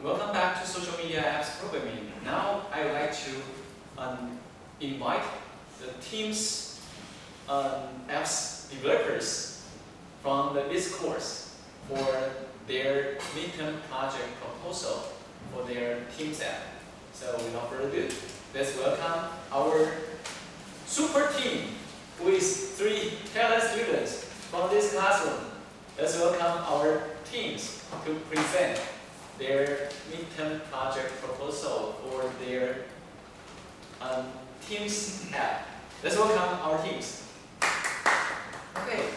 Welcome back to Social Media Apps Programming. Now I would like to invite the team's apps developers from this course for their midterm project proposal for their team's app. So without further ado, let's welcome our super team with 3 talented students from this classroom. Let's welcome our teams to present their midterm project proposal for their team's app. Let's welcome our teams. Okay.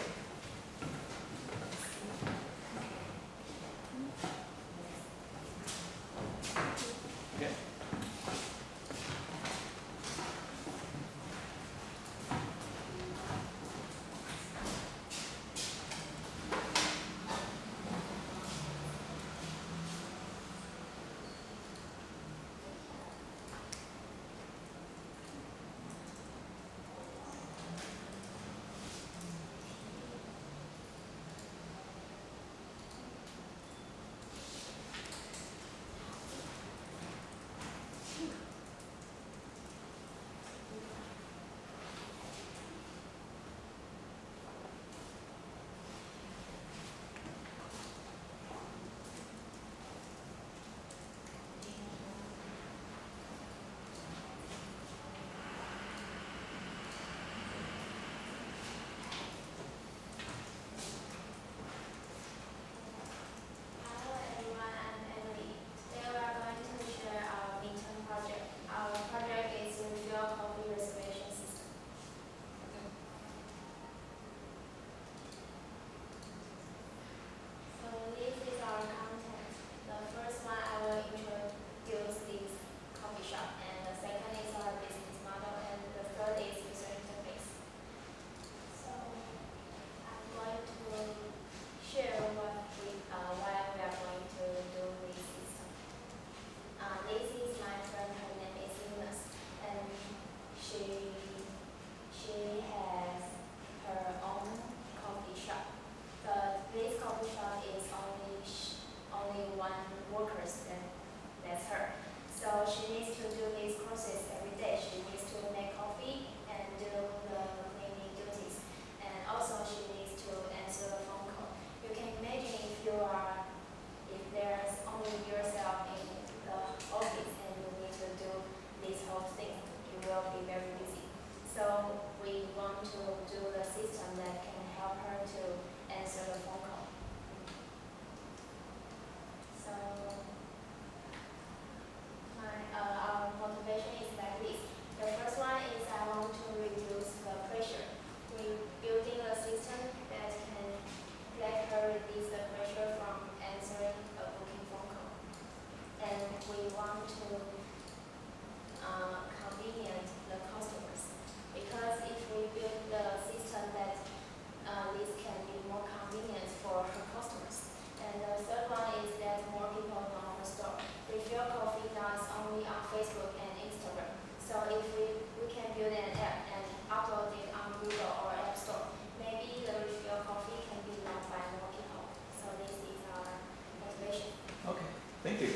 Okay. Thank you.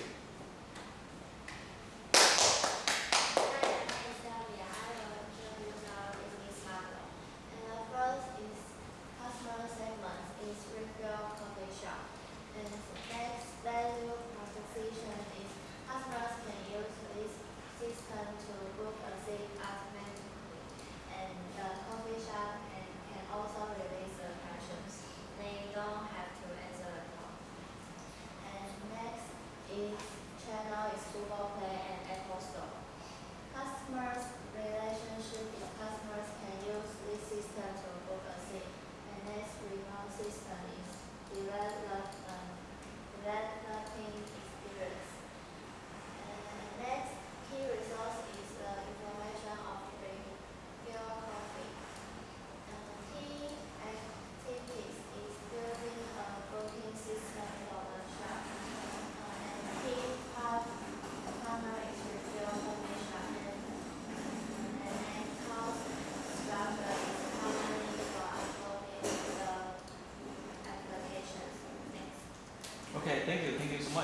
Okay, thank you so much.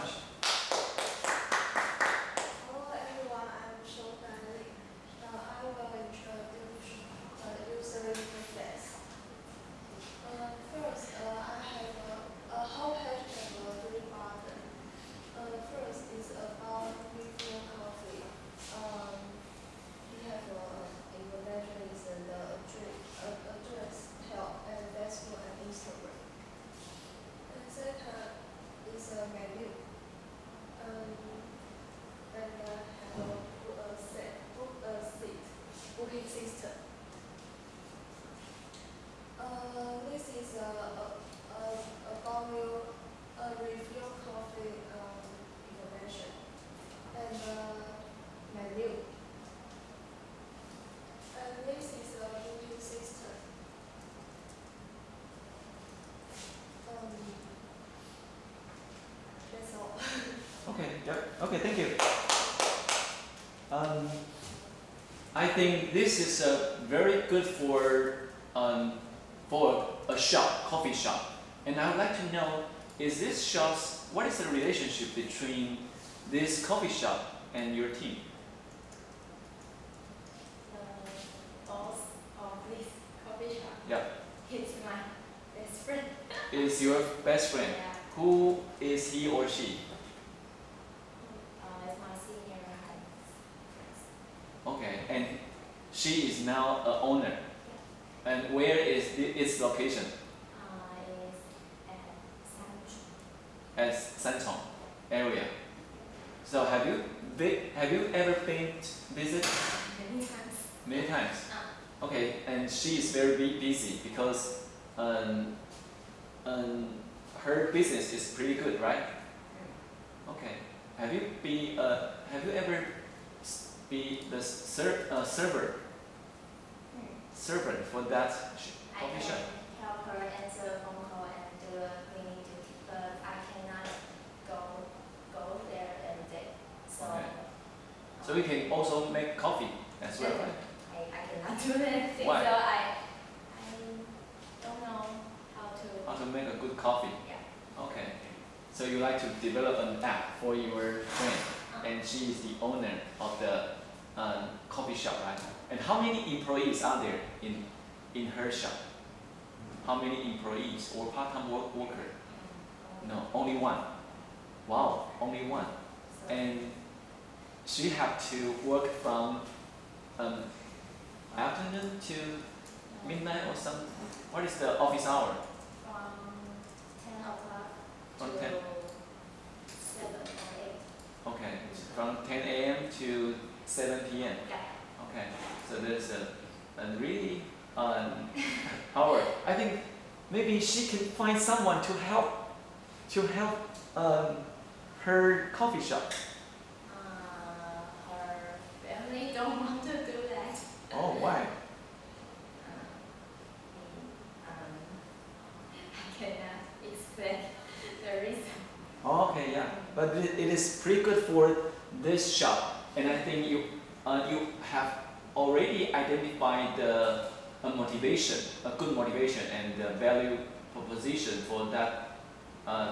Yep. Okay, thank you. I think this is very good for a shop, coffee shop. And I would like to know, what is the relationship between this coffee shop and your team? The boss of this coffee shop. Yeah. He's my best friend. Is your best friend? Yeah. Who is he or she? It's my senior high. Okay, and she is now an owner. Yeah. And where is its location? It's At Sanchong area. So have you ever been visit? many times. Many times. Okay, and she is very busy because her business is pretty good, right? Okay. Have you ever be the server for that coffee shop? I can help her answer a phone call and do a cleaning duty, but I cannot go there every day. So. Okay. So you can also make coffee as well, right? I cannot do anything. Why? So I don't know How to make a good coffee? Yeah. Okay. So you like to develop an app for your friend, and she is the owner of the coffee shop, right? And how many employees are there in her shop? How many employees or part-time worker? No, only one. Wow, only one. So And she have to work from afternoon to midnight or something. What is the office hour? from 10 o'clock From to 10. 7 or 8. Okay, from 10 a.m. to 7 p.m. Yeah. Okay, so there's a really hour. I think maybe she can find someone to help her coffee shop. Her family don't want to do that. Oh, why? I cannot explain the reason. Oh, okay, yeah, but it is pretty good for this shop, and I think you have already identified the motivation, a good motivation, and the value proposition for that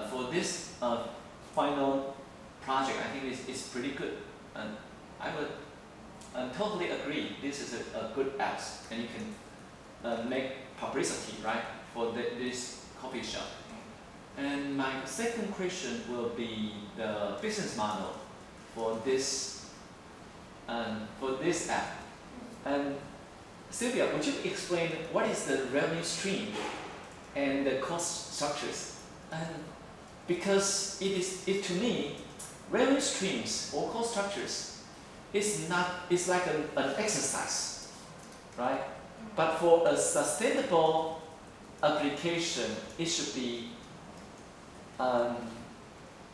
for this final project. I think it's pretty good, and I would totally agree. This is a good app, and you can make publicity, right, for this coffee shop. And my second question will be the business model for this app. And Sylvia, would you explain what is the revenue stream and the cost structures? And because to me, revenue streams or cost structures is like an exercise, right? But for a sustainable application, it should be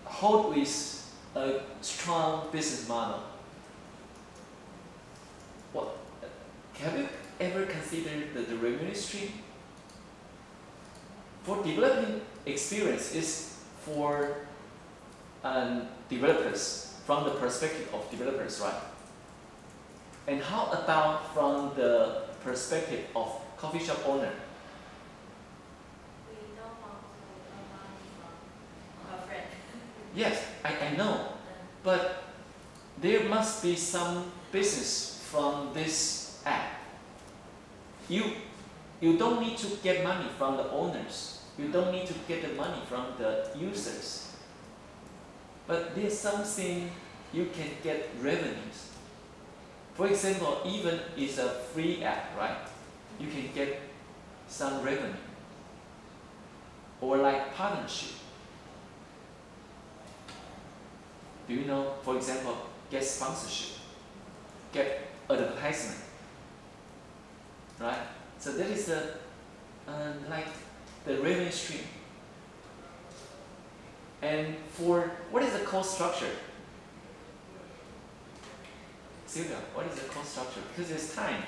hold with a strong business model. What have you ever considered the revenue stream? For developing experience is for developers, from the perspective of developers, right? And how about from the perspective of coffee shop owner? We don't want to earn money from her friend. Yes, I know, but there must be some business from this app. You don't need to get money from the owners. You don't need to get the money from the users. But there's something you can get revenues. For example, even it's a free app, right? You can get some revenue. Or like partnership. Do you know, for example, get sponsorship, get advertisement, right? So that is like the revenue stream. And for what is the cost structure? Sylvia, what is the cost structure? Because there's time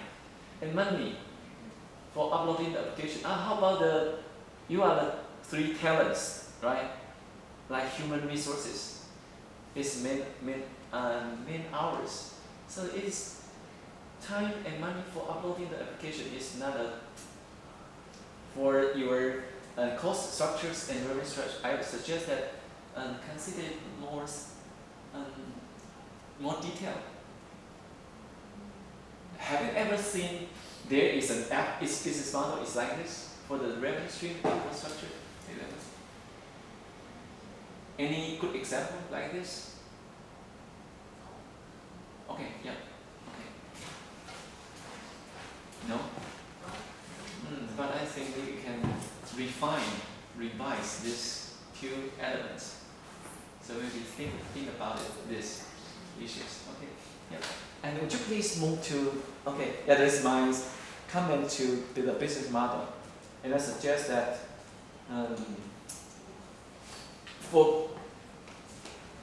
and money for uploading the application. How about you are the 3 talents, right? Like human resources. It's main hours. So it's time and money for uploading the application is not a for your cost structures and revenue structure. I would suggest that consider more detail. Have you ever seen there is an app, its business model is like this for the revenue stream infrastructure? Any good example like this? Okay, yeah. Okay. No? But I think we can revise these two elements. So maybe think about it, these issues. Okay. Yeah. And would you please move to, okay, yeah, that's my comment to the business model. And I suggest that for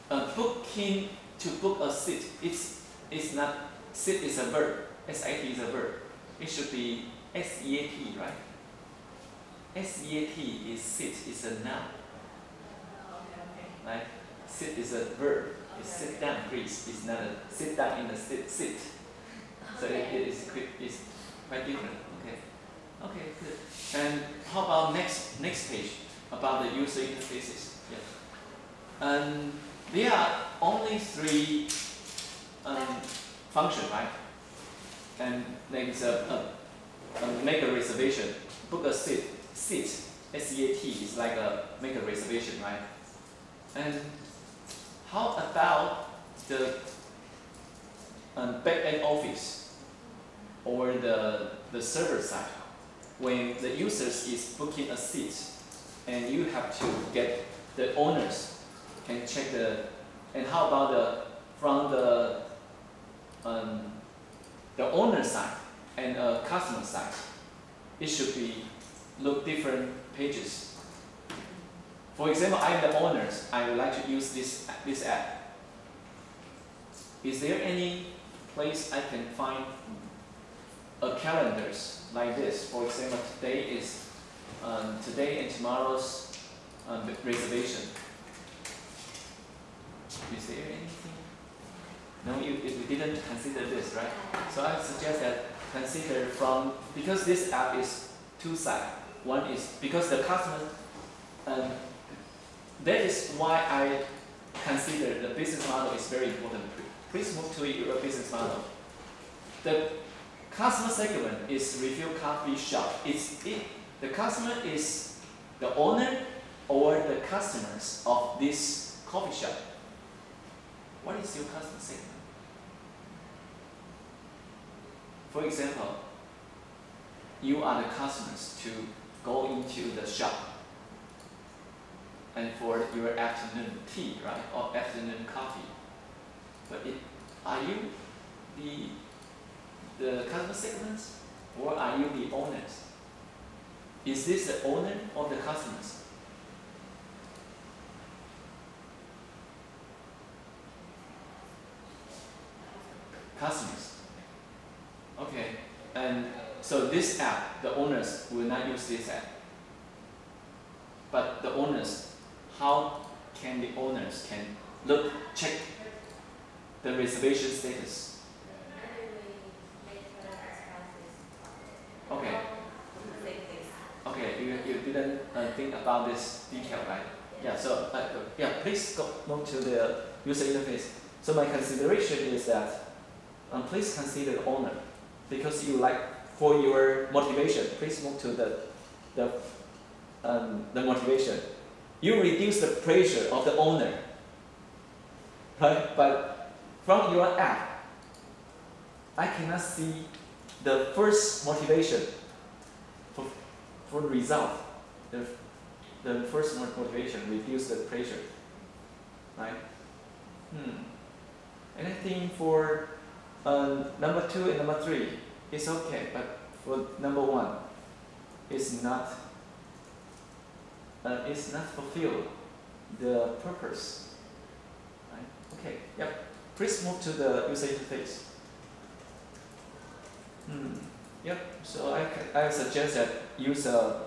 booking, to book a seat, it's not, seat is a verb, SIT is a verb. It should be SEAT, right? SEAT is sit, is a noun. Right? Sit is a verb. It's sit down, please. It's not a sit down in the sit. So it is quite different. Okay. Okay, good. And how about next page about the user interfaces? Yeah. There are only 3 functions, right? And there's make a reservation, book a seat. SEAT is like a make a reservation, right? And how about the back-end office or the server side? When the users is booking a seat and you have to get the owners can check and how about from the owner side and customer side? It should be look different pages. For example, I'm the owners. I would like to use this app. Is there any place I can find a calendars like this? For example, today is today and tomorrow's reservation. Is there anything? No, you didn't consider this, right? So I suggest that consider because this app is 2 sides. One is because the customer, that is why I consider the business model is very important. Please move to your business model. The customer segment is retail coffee shop. The customer is the owner or the customers of this coffee shop. What is your customer segment? For example, you are the customers to go into the shop and for your afternoon tea, right, or afternoon coffee. But are you the customer segments or are you the owners? Is this the owner or the customers? Customers. Okay, and so this app, the owners will not use this app. But the owners, how can the owners check the reservation status? Okay. Okay, you didn't think about this detail, right? Yeah. So please move to the user interface. So my consideration is that please consider the owner because you for your motivation. Please move to the motivation. You reduce the pressure of the owner, right? But from your app, I cannot see the first motivation for the result. The first motivation reduce the pressure, right? And I think for number 2 and number 3, it's okay, but for number 1, it's not fulfill the purpose, right? Okay, yep. Please move to the user interface. Yep. So I suggest that use a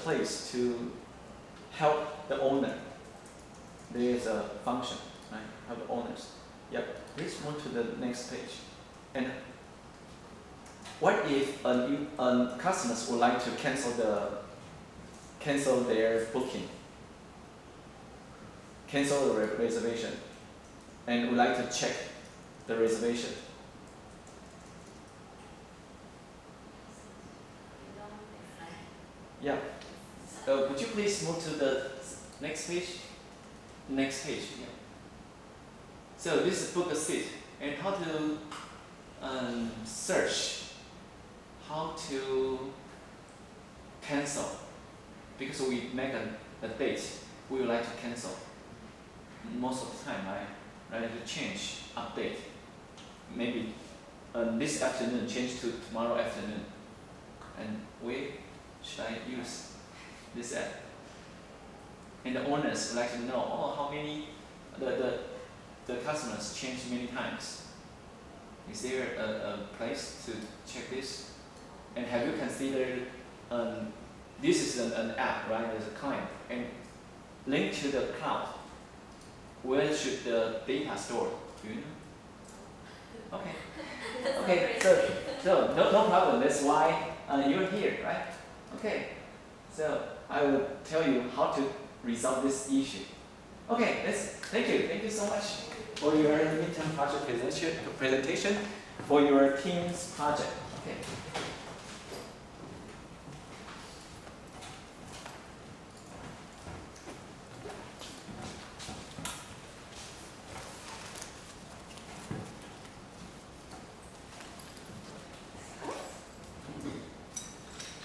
place to help the owner. There is a function, right? Have the owners. Yep. Please move to the next page. And what if customers would like to cancel their booking, cancel the reservation, and would like to check the reservation? Yeah. Would you please move to the next page? Next page. Yeah. So this is book a seat, and how to search, how to cancel, because we make a date we would like to cancel. Most of the time, right? To change, update. Maybe this afternoon change to tomorrow afternoon, and where should I use this app? And the owners would like to know, oh, how many the customers change many times. Is there a place to check this? And have you considered this is an app, right? As a client, and linked to the cloud. Where should the data store? Do you know? Okay. Okay. So no problem. That's why you're here, right? Okay. So I will tell you how to resolve this issue. Okay. Thank you. Thank you so much for your midterm project presentation for your team's project. Okay.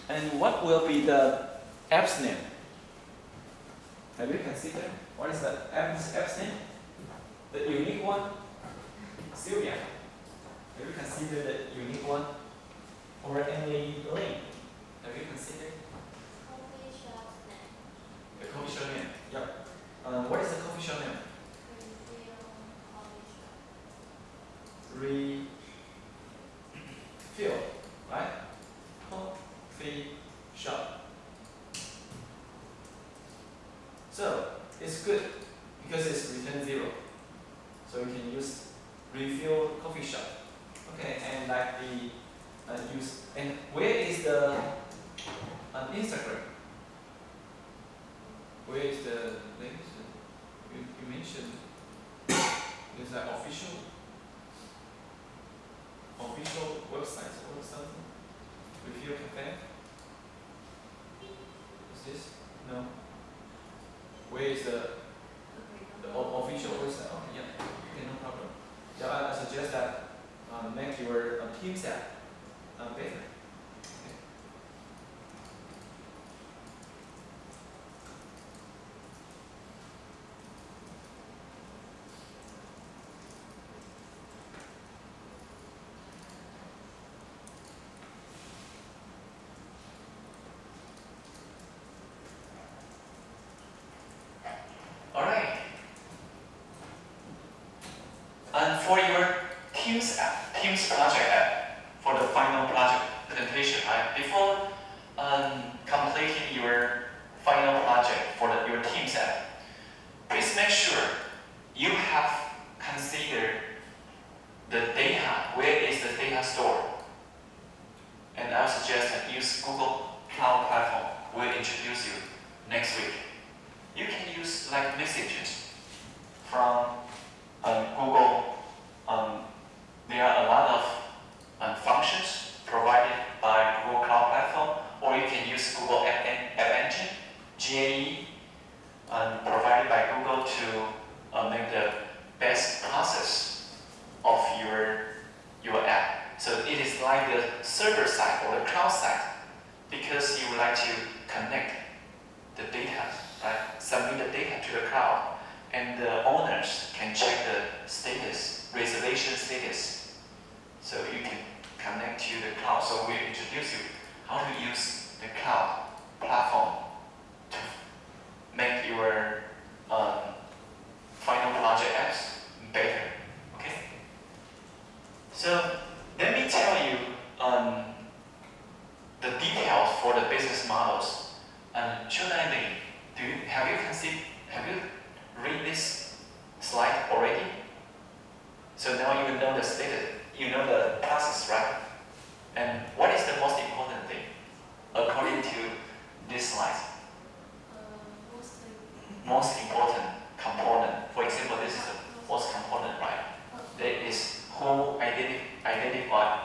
And what will be the app's name? Have you considered what is the app's name? The unique one? Sylvia, have you considered the unique one? Or Emily Lane? Have you considered? Coffee shop name. The coffee shop name? Yep. What is the coffee shop name? Refill, right? Coffee shop. So it's good because it's return 0. So you can use refill coffee shop. Okay, and like the use, and where is the Instagram? Where is the link? You mentioned is that official website or something? Refill cafe? Is this? No. Where is the official website? Okay, yeah. Okay, no problem. Yeah, I suggest that make your Teams app better. Okay. All right. And for your Teams app, Teams project app, for the final project presentation, right? Before completing your final project for your Teams app, please make sure you have considered the data. Where is the data store? And I would suggest that use Google Cloud Platform. We'll introduce you next week. You can use like messages from Google. There are a lot of functions provided by Google Cloud Platform, or you can use Google App Engine, GAE, provided by Google to make the best process of your app. So it is like the server side or the cloud side, because you would like to connect the data, right? Submit the data to the cloud, and the owners can check the status, reservation status. So you can connect to the cloud. So we'll introduce you how to use the cloud platform to make your final project apps better. Okay? So let me tell you the details for the business models. Should I have you Have you read this slide already? So now you know the status, you know the process, right? And what is the most important thing according to this slide? Most important component. For example, this is the most component, right? That is who identify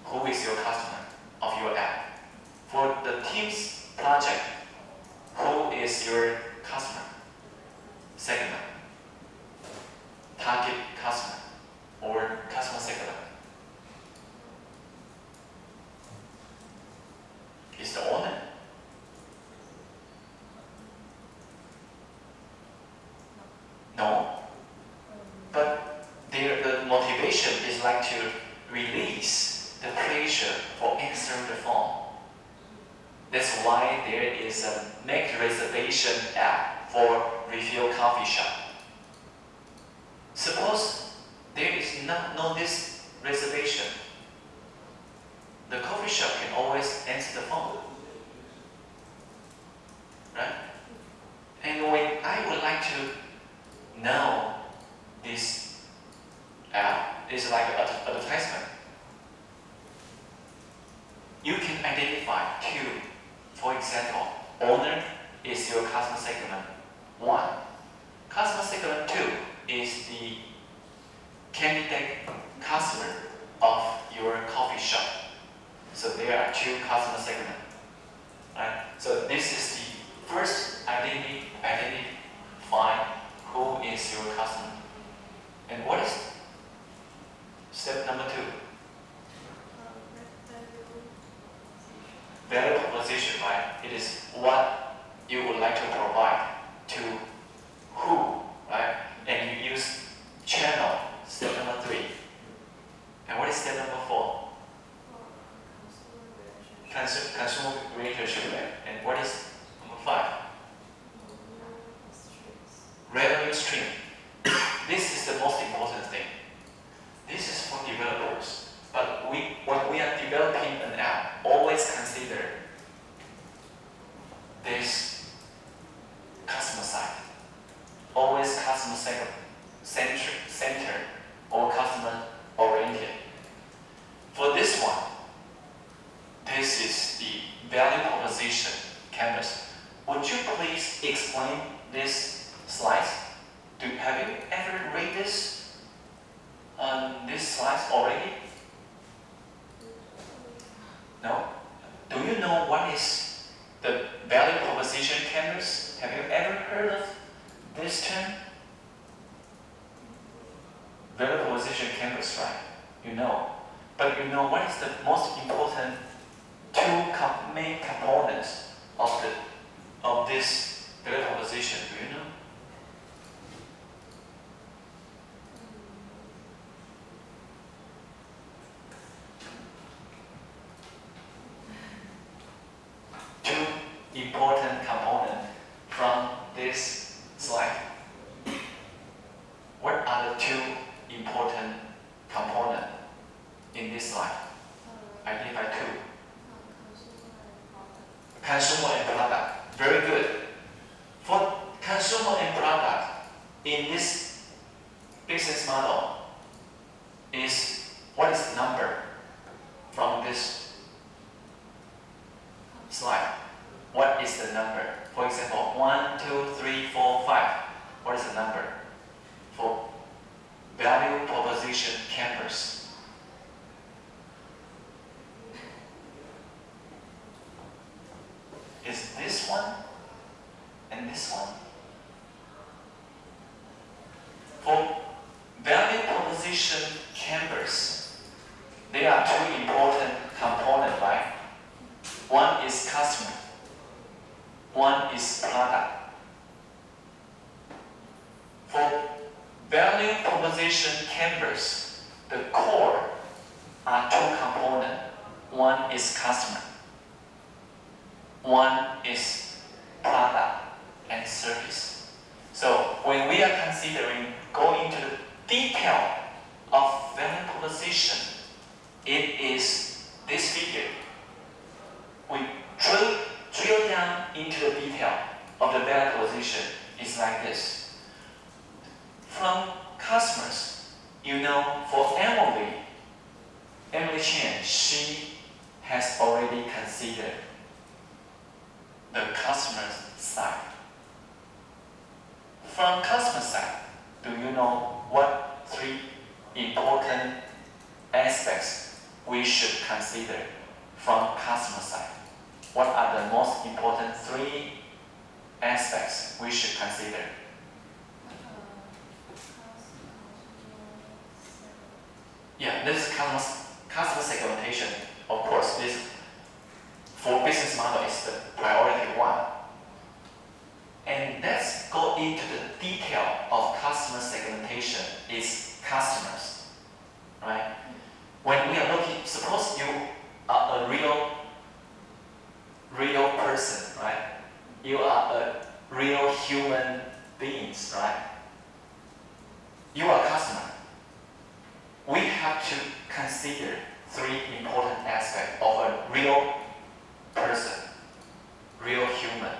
who is your customer of your app. For the Teams project, who is your customer? Segment. Target customer or customer segment. Is the owner. No. But the motivation is like to release the pressure for answering the phone. That's why there is a make reservation app for refill coffee shop. Suppose there is no this reservation, the coffee shop can always answer the phone, right? And when I would like to know this app is like an advertisement, you can identify two. For example, owner is your customer segment 1. Customer segment 2 is the candidate customer of your coffee shop. So there are two customer segments, right? So this is the first identify who is your customer. And what is step number 2? Value proposition, right? It is what you would like to provide to who, right? And you use channel, step number 3. And what is step number 4? Consumer relationship. And what is number 5? Revenue stream. This is the most important thing. This is for developers. But when we are developing an app, always consider this customer side. Always customer centered or customer oriented. For this one, this is the value proposition canvas. Would you please explain this slide? Have you ever read this slides already? No? Do you know what is the value proposition canvas? Have you ever heard of this term? Value proposition canvas, right? You know. But you know what is the most important two main components of this value proposition? Do you know? Two important components from this slide. What are the two important components in this slide? Identify two. Consumer and product. Very good. For consumer and product, in this business model, what is the number from this slide? What is the number? For example, 1, 2, 3, 4, 5. What is the number for value proposition canvas? Is this one and this one? For value proposition canvas, there are two important components, right? One is customer, one is product. For value proposition canvas, the core are two components. One is customer, one is product and service. So when we are considering going into the detail of value proposition, it is this figure. We drill down into the detail of the value proposition. is like this. From customers, you know, for Emily Chen, she has already considered the customer's side. From customer side, do you know what 3 important aspects we should consider from customer side? What are the most important 3 aspects we should consider? Yeah, this is customer segmentation. Of course, this for business model is the priority 1. And let's go into the detail of customer segmentation is customers, right? When we are looking, suppose you are a real person, right? You are a real human beings, right? You are a customer. We have to consider 3 important aspects of a real person, real human.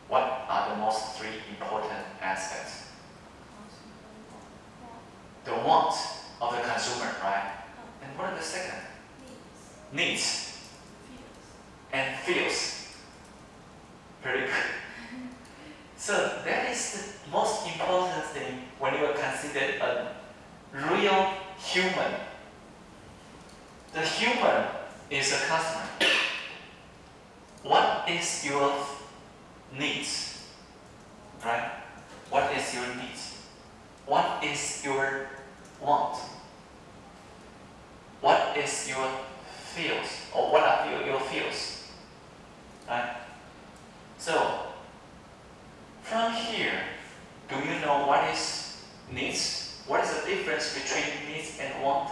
What are the most 3 important aspects? The wants of the consumer, right? And what are the second? Needs. And feels. Very good. So that is the most important thing when you consider a real human. The human is a customer. What is your needs? Right? What is your needs? What is your want? What is your feels? Or what are your feels? Right? So, from here, do you know what is needs? What is the difference between needs and want?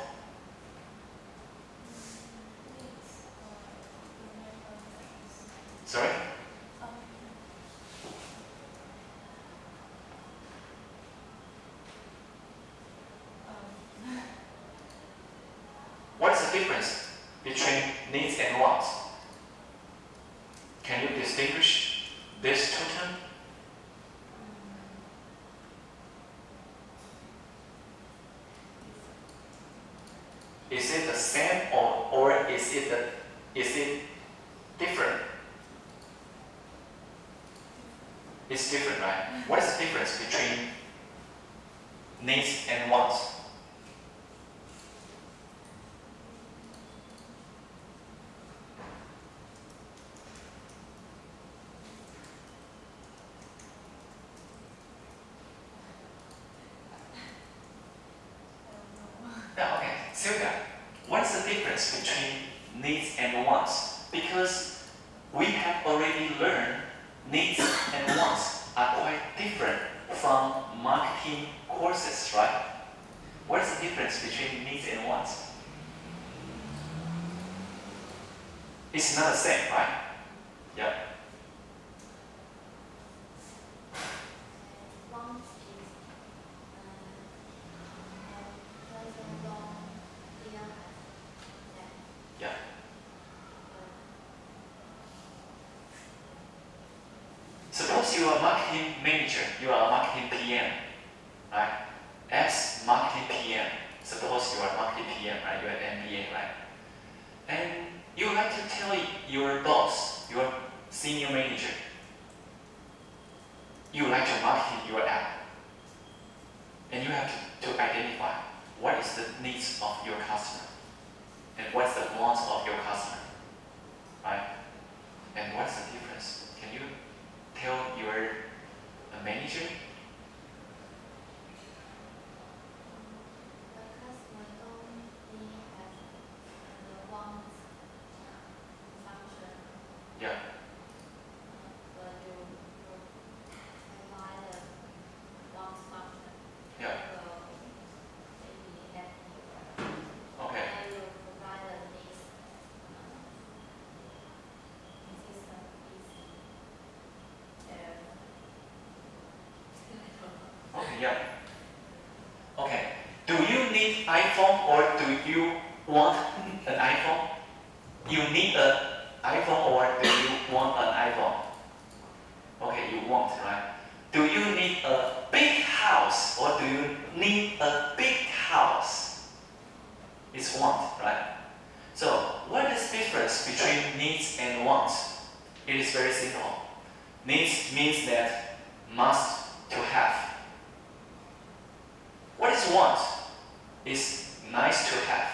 Sorry? What is the difference between needs and wants? Can you distinguish these 2 terms? Is it the same or is it different? It's different, right? What is the difference between needs and wants? Yeah, okay. Sylvia, what is the difference between needs and wants? Because we have already learned needs and wants are quite different from marketing courses, right? What is the difference between needs and wants? It's not the same, right? Yeah. Yeah. Suppose you are a marketing manager, you are a marketing PM, right? As marketing PM, suppose you are a marketing PM, right? You are an MBA, right? And you like to tell your boss, your senior manager, you like to market your app. And you have to identify what is the needs of your customer and what's the wants of your customer, right? And what's the difference? Can you tell your manager? Yeah. Yeah. Okay. Okay, yeah. Okay. Do you need iPhone or do you want an iPhone? You need an iPhone or do you want an iPhone? Okay, you want, right? Do you need a big house or do you need a big house? It's want, right? So what is the difference between needs and wants? It is very simple. Needs means that must to have. What is want? It's nice to have.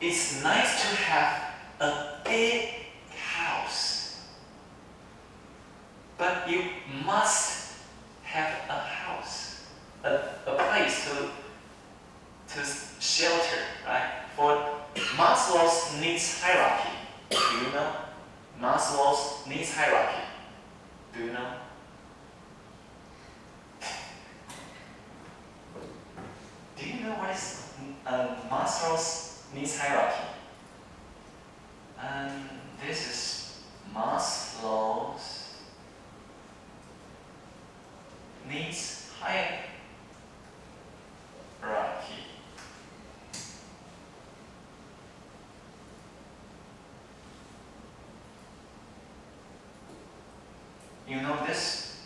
It's nice to have a big house. But you must have a house, a place to shelter, right? For Maslow's needs hierarchy, do you know? Maslow's needs hierarchy, do you know? Do you know what is Maslow's needs hierarchy? And this is Maslow's needs hierarchy. You know this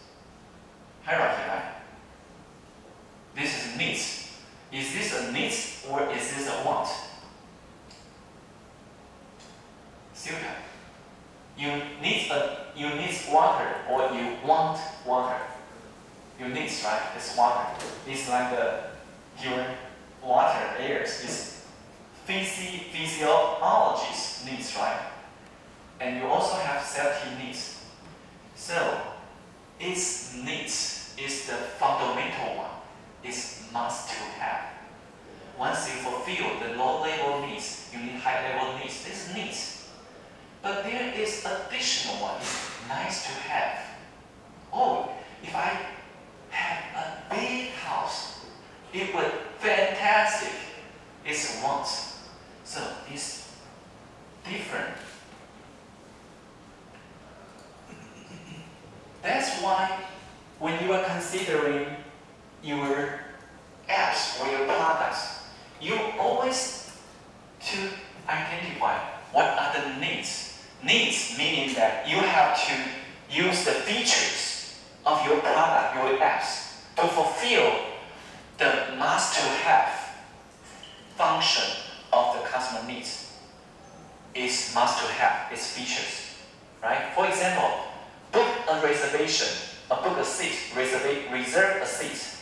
hierarchy, right? This is needs. Is this a needs or is this a want? Student, you need water or you want water. You need, right? It's water. It's like your water, air. It's physiology's needs, right? And you also have safety needs. So, its needs is the fundamental one. It's must to have. Once you fulfill the low-level needs, you need high-level needs. This is needs. But there is additional one. It's nice to have. Oh, if I have a big house, it would fantastic. It's a want. So it's different. That's why when you are considering your apps or your products, you always to identify what are the needs. Needs meaning that you have to use the features of your product, your apps, to fulfill the must-to-have function of the customer needs. It's must-to-have, it's features, right? For example, book a reservation, book a seat, reserve a seat,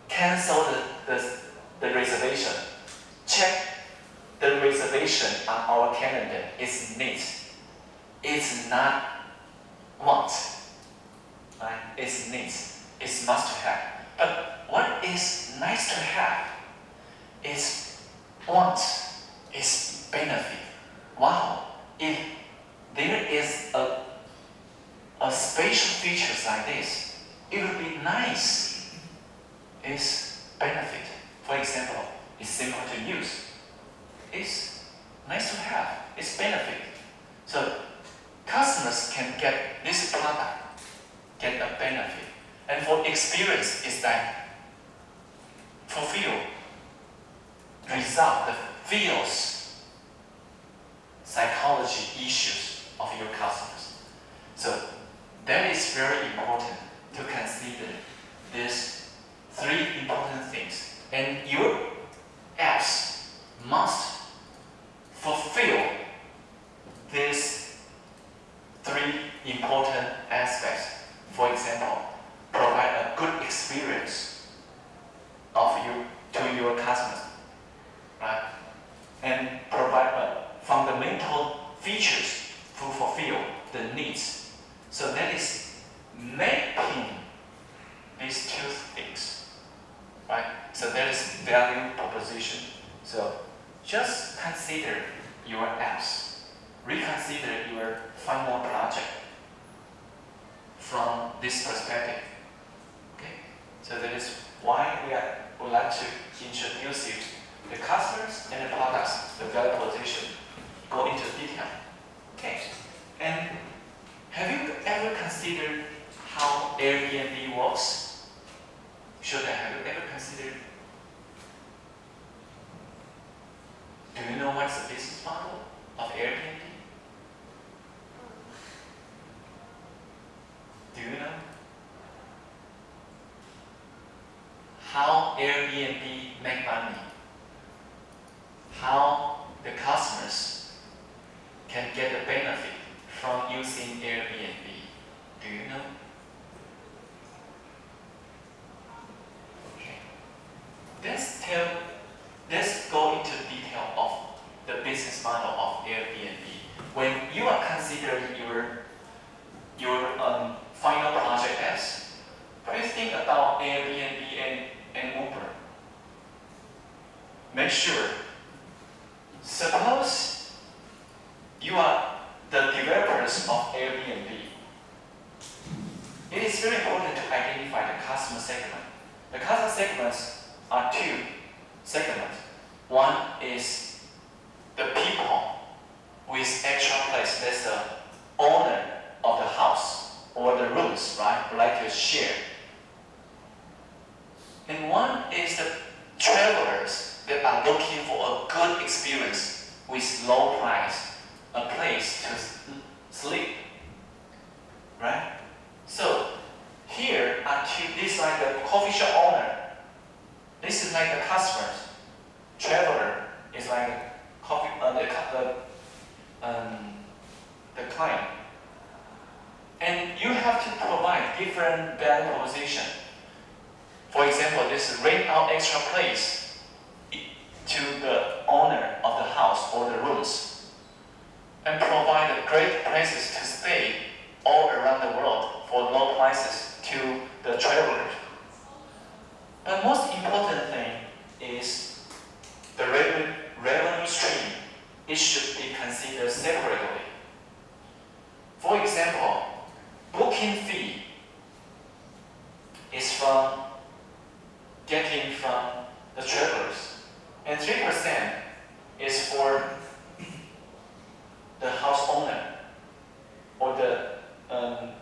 cancel the reservation, check the reservation on our calendar. It's needs. It's not want, right? It's needs. It's must to have. But what is nice to have is want, is benefit. Wow, if there is a special features like this, it would be nice. It's benefit. For example, it's simple to use. It's nice to have. It's benefit. So customers can get this product, get a benefit. And for experience, it's that fulfill, resolve the feels, psychology issues of your customers. So that is very important to consider these three important things. And your apps must fulfill these three important aspects. For example, provide a good experience to your customers, right? And provide fundamental features to fulfill the needs. So that is mapping these two things, right? So that is value proposition. So just consider your apps, reconsider your final project from this perspective. Okay? So that is why we would like to introduce you the customers and the products, the value proposition, go into detail. Okay? And have you ever considered how Airbnb works? Have you ever considered? Do you know what's the business model of Airbnb? Do you know? How Airbnb make money? How the customers can get the benefit from using Airbnb? Do you know? Okay. Let's go into detail of the business model of Airbnb. When you are considering your final project apps, what do you think about Airbnb and Uber? Make sure. Suppose you are the developers of Airbnb. It is very important to identify the customer segment. The customer segments are two segments. One is the people with extra place. That's the owner of the house or the rooms, right? Would like to share. And one is the travelers that are looking for a good experience with low price, a place to sleep, right? So here are two. This is like the coffee shop owner. This is like the customers. Traveler is like coffee, the client. And you have to provide different value proposition. For example, this rent out extra place to the owner of the house or the rooms, and provide great places to stay all around the world for low prices to the travelers. But most important thing is the revenue stream. It should be considered separately. For example, booking fee is getting from the travelers, and 3% is for the house owner or the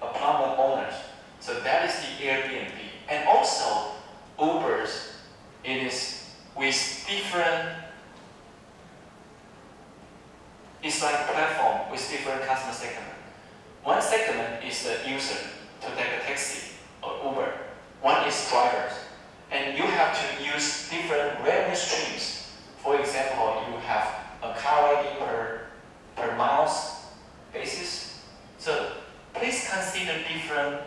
apartment owners. So that is the Airbnb. And also Uber's, it is with different, it's like a platform with different customer segment. One segment is the user to take a taxi or Uber. One is drivers. And you have to use different revenue streams. For example, you have a car ID per miles basis. So please consider different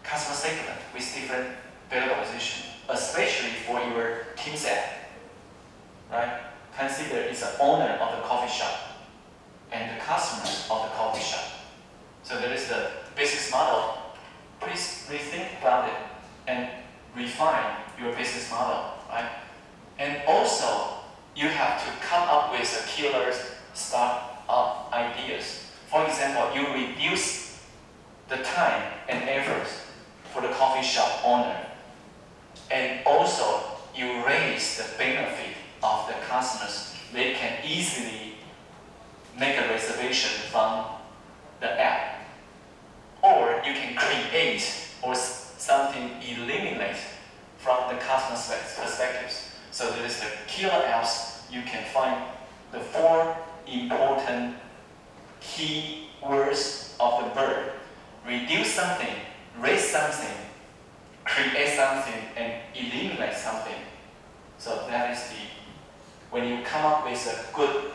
customer segment with different value proposition, especially for your Teams app, right? Consider it's the owner of the coffee shop and the customers of the coffee shop. So that is the business model. Please rethink about it and refine your business model, right? And also, you have to come up with a killer startup ideas. For example, you reduce the time and effort for the coffee shop owner. And also, you raise the benefit of the customers. They can easily make a reservation from the app. Or you can create or something eliminate from the customer's perspectives. So there is the killer apps. You can find the 4 important key words of the verb. Reduce something, raise something, create something, and eliminate something. So that is when you come up with a good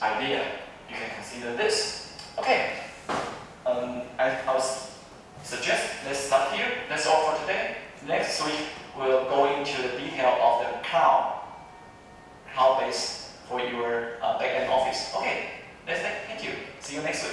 idea, you can consider this. Okay, I would suggest let's stop here. That's all for today. Next week, we'll go into the detail of the cloud-based for your backend office. Okay, that's it. Thank you. See you next week.